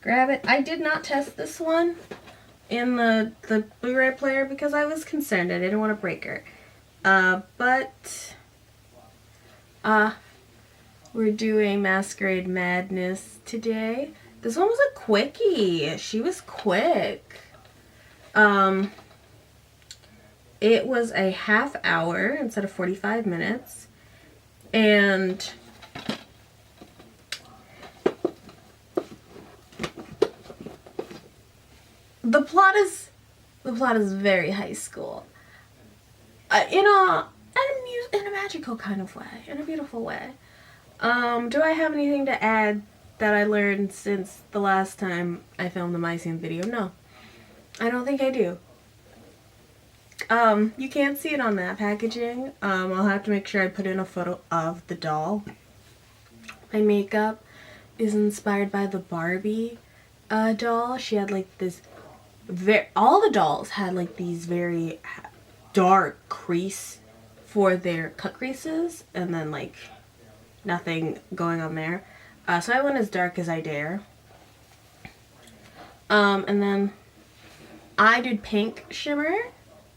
grab it. I did not test this one in the Blu-ray player because I was concerned. I didn't want to break her. But we're doing Masquerade Madness today. This one was a quickie. She was quick. It was a half hour instead of 45 minutes. And the plot is very high school. In a magical kind of way, in a beautiful way. Do I have anything to add that I learned since the last time I filmed the MyScene video? No. I don't think I do. You can't see it on that packaging. I'll have to make sure I put in a photo of the doll. My makeup is inspired by the Barbie doll. She had like this all the dolls had like these very dark crease for their cut creases, and then like nothing going on there. So I went as dark as I dare. And then I did pink shimmer,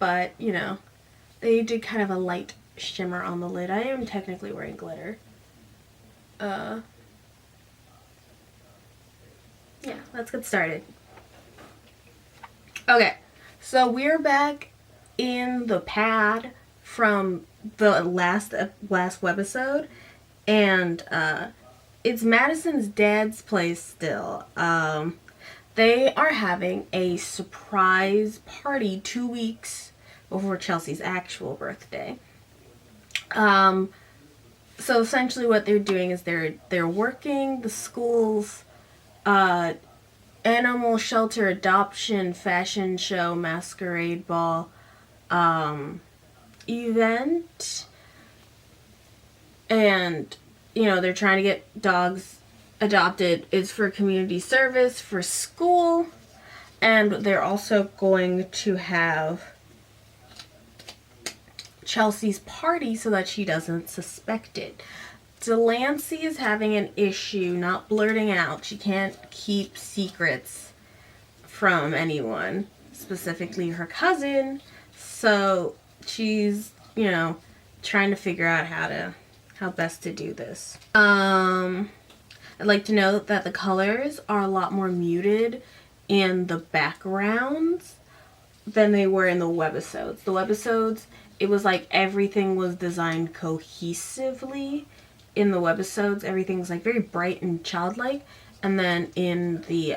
but you know, they did kind of a light shimmer on the lid. I am technically wearing glitter. Yeah, let's get started. Okay, so we're back in the pad from the last webisode, and it's Madison's dad's place still. They are having a surprise party 2 weeks before Chelsea's actual birthday. So essentially what they're doing is they're working the school's animal shelter adoption fashion show masquerade ball event, and you know, they're trying to get dogs adopted. It's for community service for school, and they're also going to have Chelsea's party so that she doesn't suspect it. Delancey is having an issue not blurting out. She can't keep secrets from anyone, specifically her cousin, so she's, you know, trying to figure out how best to do this. I'd like to note that the colors are a lot more muted in the backgrounds than they were in the webisodes. The webisodes, it was like everything was designed cohesively. In the webisodes, everything's like very bright and childlike, and then in the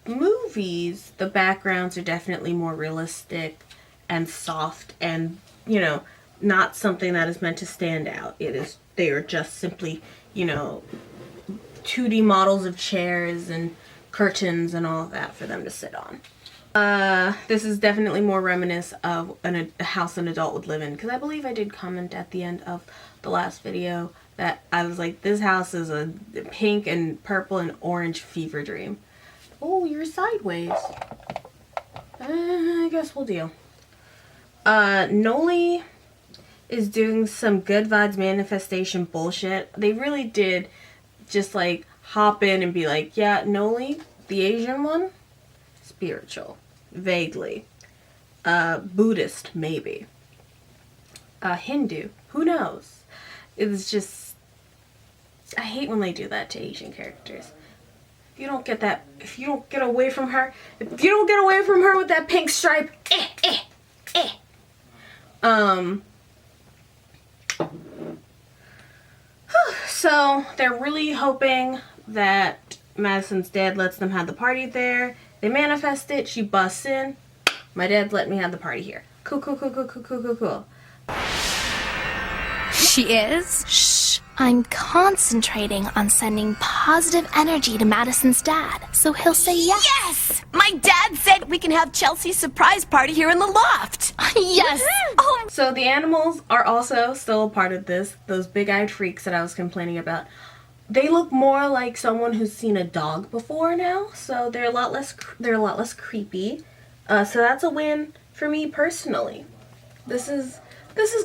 movies, the backgrounds are definitely more realistic and soft, and you know, not something that is meant to stand out. They are just simply, you know, 2D models of chairs and curtains and all of that for them to sit on. This is definitely more reminiscent of a house an adult would live in, because I believe I did comment at the end of the last video that I was like, this house is a pink and purple and orange fever dream. Oh, you're sideways. I guess we'll deal. Noli is doing some good vibes manifestation bullshit. They really did just like hop in and be like, yeah, Noli, the Asian one, spiritual. Vaguely. Buddhist, maybe. Hindu, who knows? It was just, I hate when they do that to Asian characters. If you don't get away from her with that pink stripe, So they're really hoping that Madison's dad lets them have the party there. They manifest it. She busts in. My dad's letting me have the party here. Cool, cool, cool, cool, cool, cool, cool, cool. She is? Shh. I'm concentrating on sending positive energy to Madison's dad, so he'll say yes. Yes! My dad said we can have Chelsea's surprise party here in the loft. Yes. Oh. So the animals are also still a part of this. Those big-eyed freaks that I was complaining about. They look more like someone who's seen a dog before now, so they're a lot less creepy. So that's a win for me personally. This is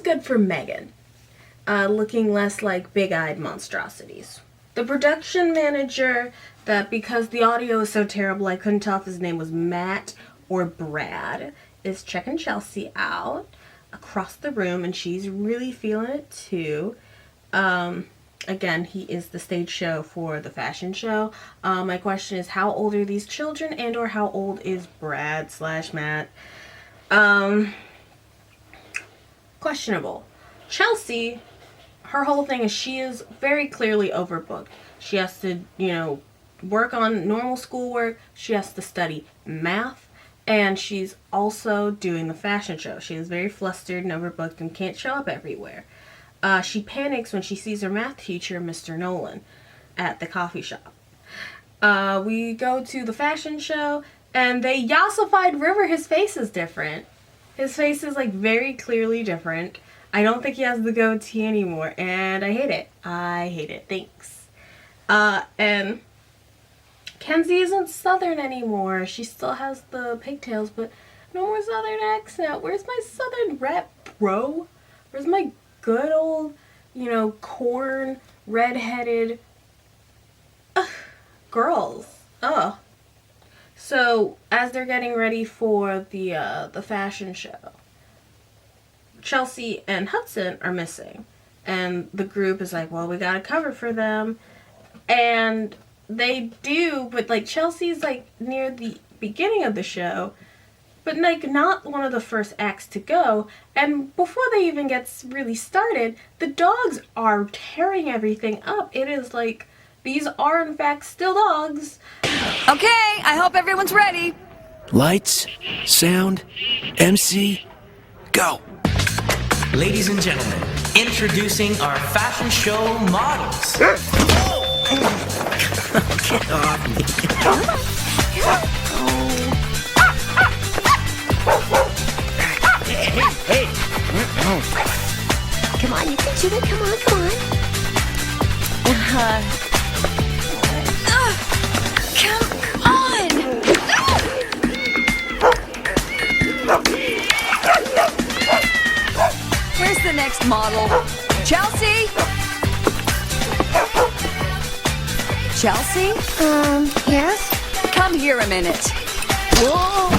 good for Megan. Looking less like big-eyed monstrosities. The production manager, that because the audio is so terrible, I couldn't tell if his name was Matt or Brad, is checking Chelsea out across the room, and she's really feeling it too. Again, he is the stage show for the fashion show. My question is, how old are these children, and or how old is Brad / Matt? Questionable. Chelsea, her whole thing is she is very clearly overbooked. She has to, work on normal schoolwork. She has to study math. And she's also doing the fashion show. She is very flustered and overbooked and can't show up everywhere. She panics when she sees her math teacher, Mr. Nolan, at the coffee shop. We go to the fashion show, and they yassified River. His face is different. His face is, very clearly different. I don't think he has the goatee anymore, and I hate it. I hate it. Thanks. And Kenzie isn't Southern anymore. She still has the pigtails, but no more Southern accent. Where's my Southern rep, bro? Where's my good old, corn, redheaded girls? Ugh. So, as they're getting ready for the fashion show, Chelsea and Hudson are missing. And the group is like, well, we gotta cover for them. And they do, but Chelsea's near the beginning of the show, but not one of the first acts to go. And before they even get really started, the dogs are tearing everything up. It is these are in fact still dogs. Okay, I hope everyone's ready. Lights, sound, MC, go. Ladies and gentlemen, introducing our fashion show models. Get off me. Hey. Come on, you can do it. Come on. Come on. Where's the next model? Chelsea? Chelsea? Yes? Come here a minute. Whoa.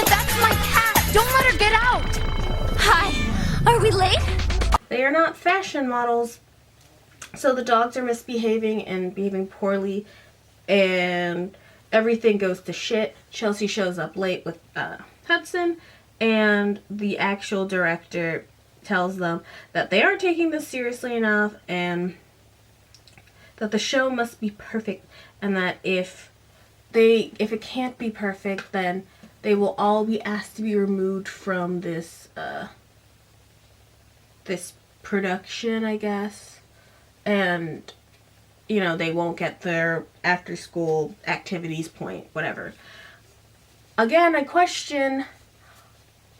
That's my cat! Don't let her get out! Hi, are we late? They are not fashion models, so the dogs are misbehaving and behaving poorly, and everything goes to shit. Chelsea shows up late with Hudson, and the actual director tells them that they aren't taking this seriously enough, and that the show must be perfect, and that if it can't be perfect, then they will all be asked to be removed from this this production, I guess. And they won't get their after school activities point, whatever. Again, I question,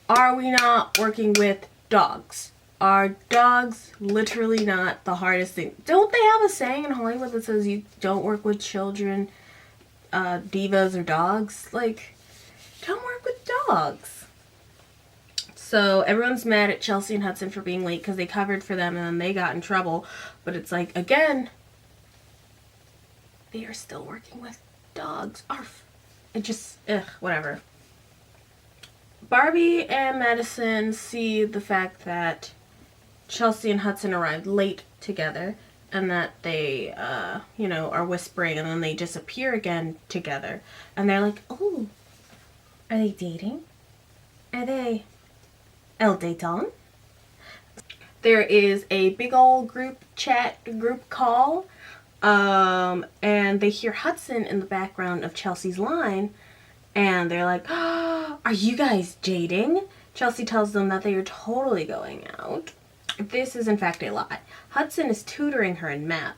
are we not working with dogs? Are dogs literally not the hardest thing? Don't they have a saying in Hollywood that says you don't work with children, divas, or dogs? Don't work with dogs. So everyone's mad at Chelsea and Hudson for being late because they covered for them and then they got in trouble. But it's again, they are still working with dogs. Arf. It just, whatever. Barbie and Madison see the fact that Chelsea and Hudson arrived late together, and that they, are whispering, and then they disappear again together. And they're like, oh, are they dating? Are they el daton? There is a big old group call, and they hear Hudson in the background of Chelsea's line, and they're like, oh, are you guys dating? Chelsea tells them that they are totally going out. This is in fact a lie. Hudson is tutoring her in math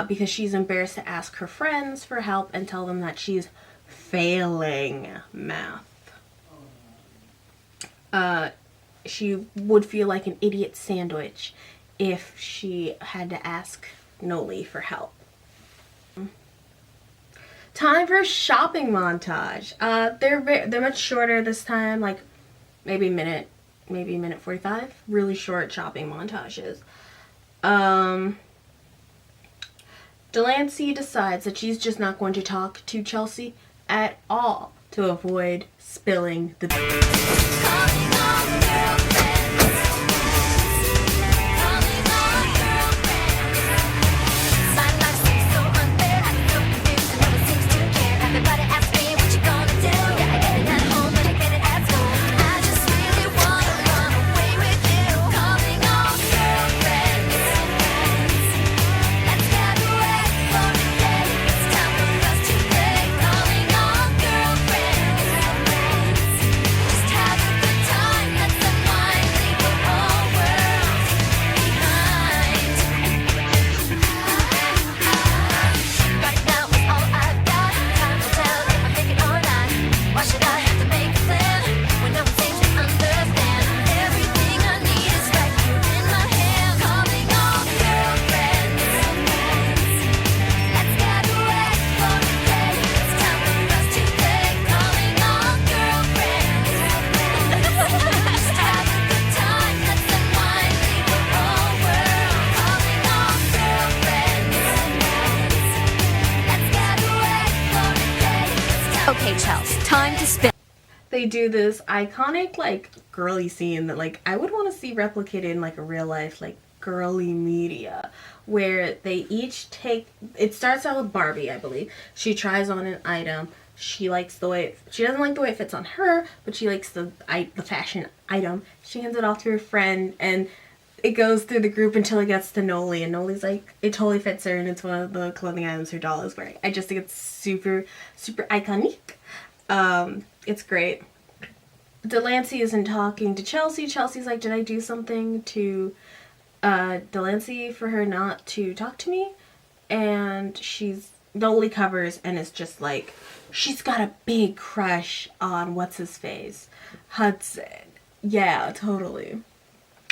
because she's embarrassed to ask her friends for help and tell them that she's failing math. She would feel like an idiot sandwich if she had to ask Noli for help. Time for a shopping montage. They're much shorter this time, like maybe minute 45. Really short shopping montages. Delancey decides that she's just not going to talk to Chelsea at all to avoid spilling the Okay, Chels, time to spin. they do this iconic like girly scene that like I would want to see replicated in like a real life like girly media, where they each take, it starts out with Barbie, I believe. She tries on an item. She likes the way she doesn't like the way it fits on her, but she likes the fashion item. She hands it off to her friend, and it goes through the group until it gets to Noli, and Noli's like, it totally fits her, and it's one of the clothing items her doll is wearing. I just think it's super iconic. It's great. Delancey isn't talking to Chelsea. Chelsea's like, did I do something to Delancey for her not to talk to me? And Noli covers and is just like, she's got a big crush on what's his face, Hudson. Yeah, totally.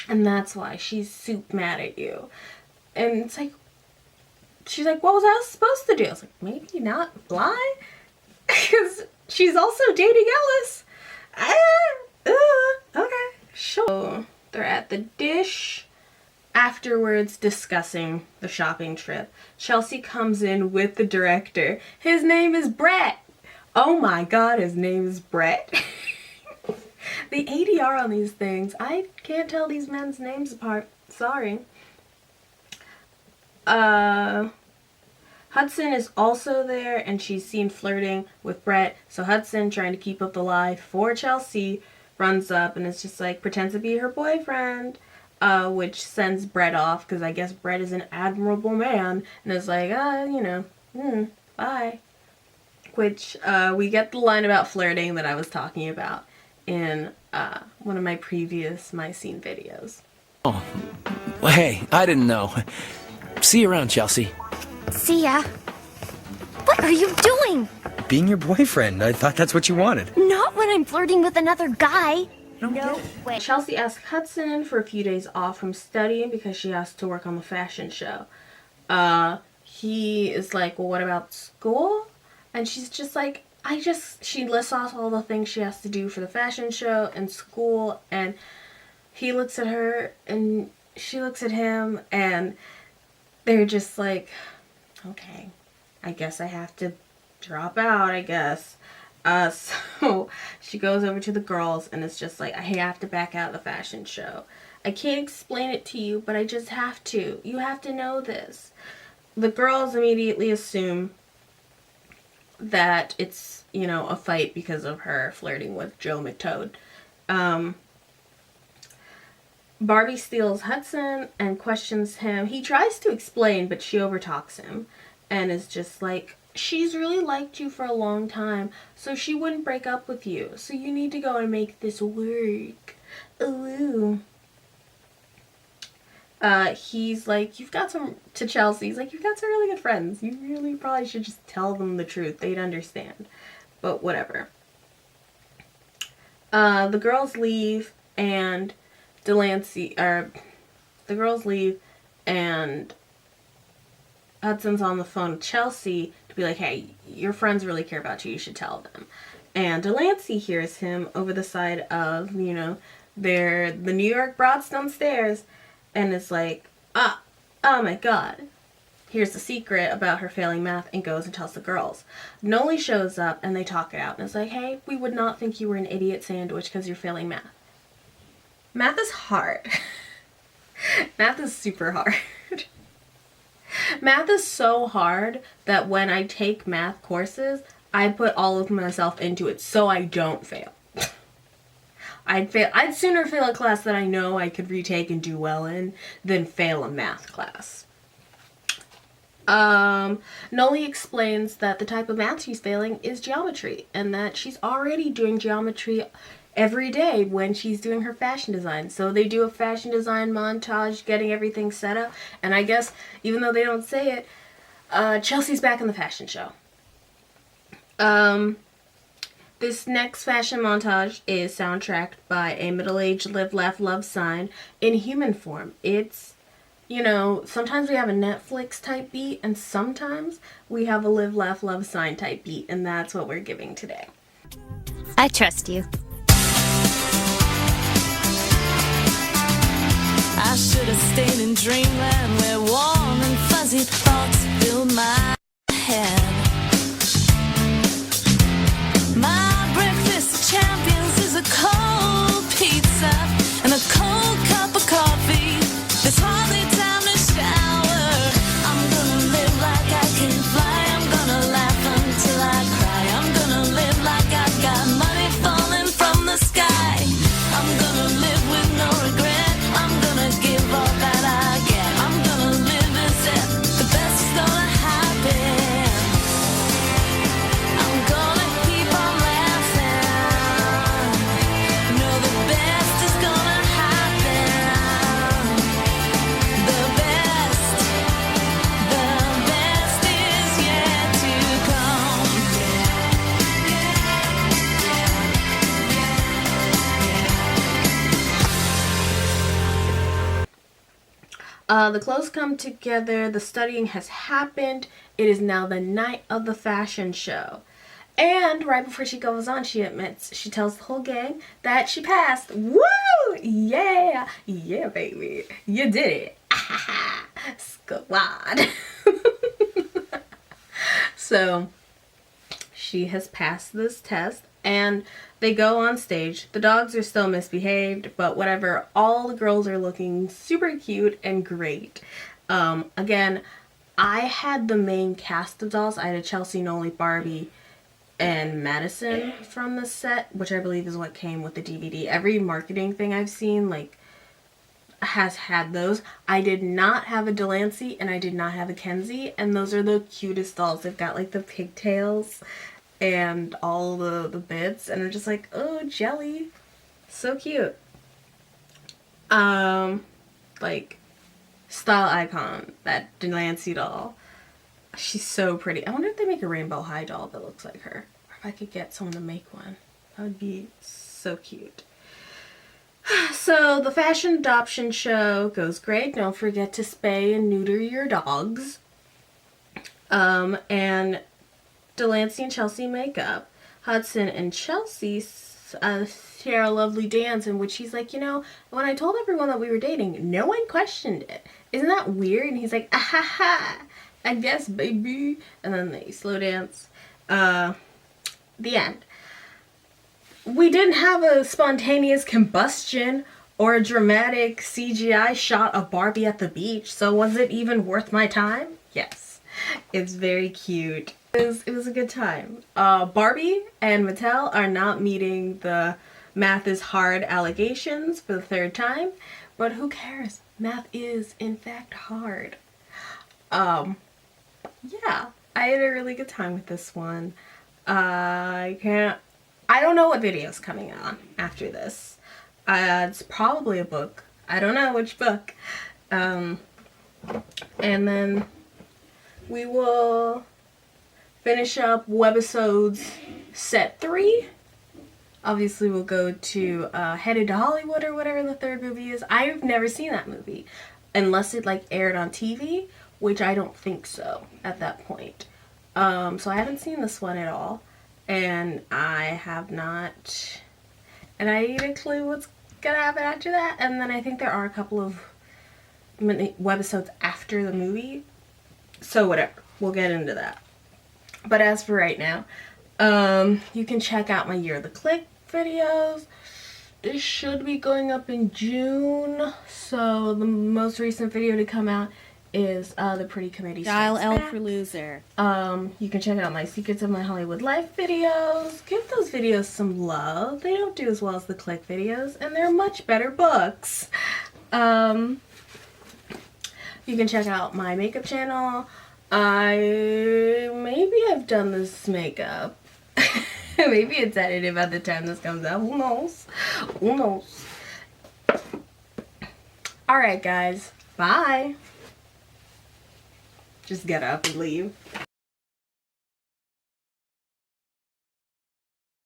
And that's why she's super mad at you. And it's like, she's like, what was I supposed to do? I was like, maybe not lie? Because she's also dating Ellis. Okay, sure. They're at the dish. Afterwards, discussing the shopping trip. Chelsea comes in with the director. His name is Brett. Oh my god, his name is Brett. The ADR on these things, I can't tell these men's names apart. Sorry. Hudson is also there, and she's seen flirting with Brett. So Hudson, trying to keep up the lie for Chelsea, runs up and is just like, pretends to be her boyfriend, which sends Brett off, because I guess Brett is an admirable man, and is like, bye. Which, we get the line about flirting that I was talking about in one of my previous MyScene videos. Oh, well, hey, I didn't know. See you around, Chelsea. See ya. What are you doing? Being your boyfriend. I thought that's what you wanted. Not when I'm flirting with another guy. No way. Chelsea asks Hudson for a few days off from studying because she has to work on the fashion show. He is like, well, what about school? And she's just like, she lists off all the things she has to do for the fashion show and school, and he looks at her and she looks at him, and they're just like, okay, I guess I have to drop out, I guess. So she goes over to the girls and it's just like, I have to back out of the fashion show. I can't explain it to you, but I just have to. You have to know this. The girls immediately assume that it's, a fight because of her flirting with Joe McToad. Barbie steals Hudson and questions him. He tries to explain, but she overtalks him and is just like, she's really liked you for a long time, so she wouldn't break up with you. So you need to go and make this work. Ooh. He's like, to Chelsea, he's like, you've got some really good friends. You really probably should just tell them the truth. They'd understand. but whatever. The girls leave and the girls leave and Hudson's on the phone with Chelsea to be like, hey, your friends really care about you. You should tell them. And Delancey hears him over the side of, the New York broads downstairs. And it's like, oh my God. Here's the secret about her failing math, and goes and tells the girls. Noli shows up and they talk it out. And it's like, hey, we would not think you were an idiot sandwich because you're failing math. Math is hard. Math is super hard. Math is so hard that when I take math courses, I put all of myself into it so I don't fail. I'd sooner fail a class that I know I could retake and do well in than fail a math class. Noli explains that the type of math she's failing is geometry, and that she's already doing geometry every day when she's doing her fashion design. So they do a fashion design montage, getting everything set up, and I guess, even though they don't say it, Chelsea's back in the fashion show. This next fashion montage is soundtracked by a middle-aged Live, Laugh, Love sign in human form. It's, sometimes we have a Netflix type beat, and sometimes we have a Live, Laugh, Love sign type beat, and that's what we're giving today. I trust you. I should have stayed in dreamland where warm and fuzzy thoughts fill my head. My breakfast of champions is a cold pizza and a cold cup of coffee. There's hardly time to shower. I'm gonna live like I can fly. I'm gonna laugh until I cry. I'm gonna live like I've got money falling from the sky. I'm gonna live with no regret. I'm gonna give all that I get. I'm gonna live as if the best is gonna happen. I'm gonna keep on laughing. No, the best is gonna happen. The best is yet to come. The clothes come together, the studying has happened, it is now the night of the fashion show. And right before she goes on, she tells the whole gang that she passed. Woo! Yeah! Yeah, baby. You did it. Squad. So, she has passed this test, and they go on stage. The dogs are still misbehaved, but whatever. All the girls are looking super cute and great. Again, I had the main cast of dolls. I had a Chelsea, Noli, Barbie, and Madison from the set, which I believe is what came with the DVD. Every marketing thing I've seen, has had those. I did not have a Delancey, and I did not have a Kenzie, and those are the cutest dolls. They've got, the pigtails and all the bits, and I'm just like, oh, jelly. So cute. Style icon, that Delancey doll. She's so pretty. I wonder if they make a Rainbow High doll that looks like her. Or if I could get someone to make one. That would be so cute. So, the fashion adoption show goes great. Don't forget to spay and neuter your dogs. And Delancey and Chelsea make up. Hudson and Chelsea share a lovely dance in which he's like, when I told everyone that we were dating, no one questioned it. Isn't that weird? And he's like, ah ha ha, I guess, baby. And then they slow dance. The end. We didn't have a spontaneous combustion or a dramatic CGI shot of Barbie at the beach, so was it even worth my time? Yes. It's very cute. It was a good time. Barbie and Mattel are not meeting the math is hard allegations for the third time, but who cares? Math is, in fact, hard. Yeah, I had a really good time with this one. I don't know what video's coming on after this. It's probably a book. I don't know which book. And then we will finish up webisodes set 3. Obviously, we'll go to Headed to Hollywood or whatever the third movie is. I've never seen that movie unless it like aired on TV, which I don't think so at that point. So I haven't seen this one at all, and I have not, and I need a clue what's gonna happen after that. And then I think there are a couple of webisodes after the movie, so whatever, we'll get into that. But as for right now, you can check out my Year of the Click videos. This should be going up in June, so the most recent video to come out is the Pretty Committee Dial Strikes L Back. for loser. You can check out my Secrets of My Hollywood Life videos. Give those videos some love. They don't do as well as the Click videos, and they're much better books. You can check out my makeup channel. Maybe I've done this makeup. Maybe it's edited by the time this comes out. Who knows? Who knows? Alright, guys. Bye. Just get up and leave.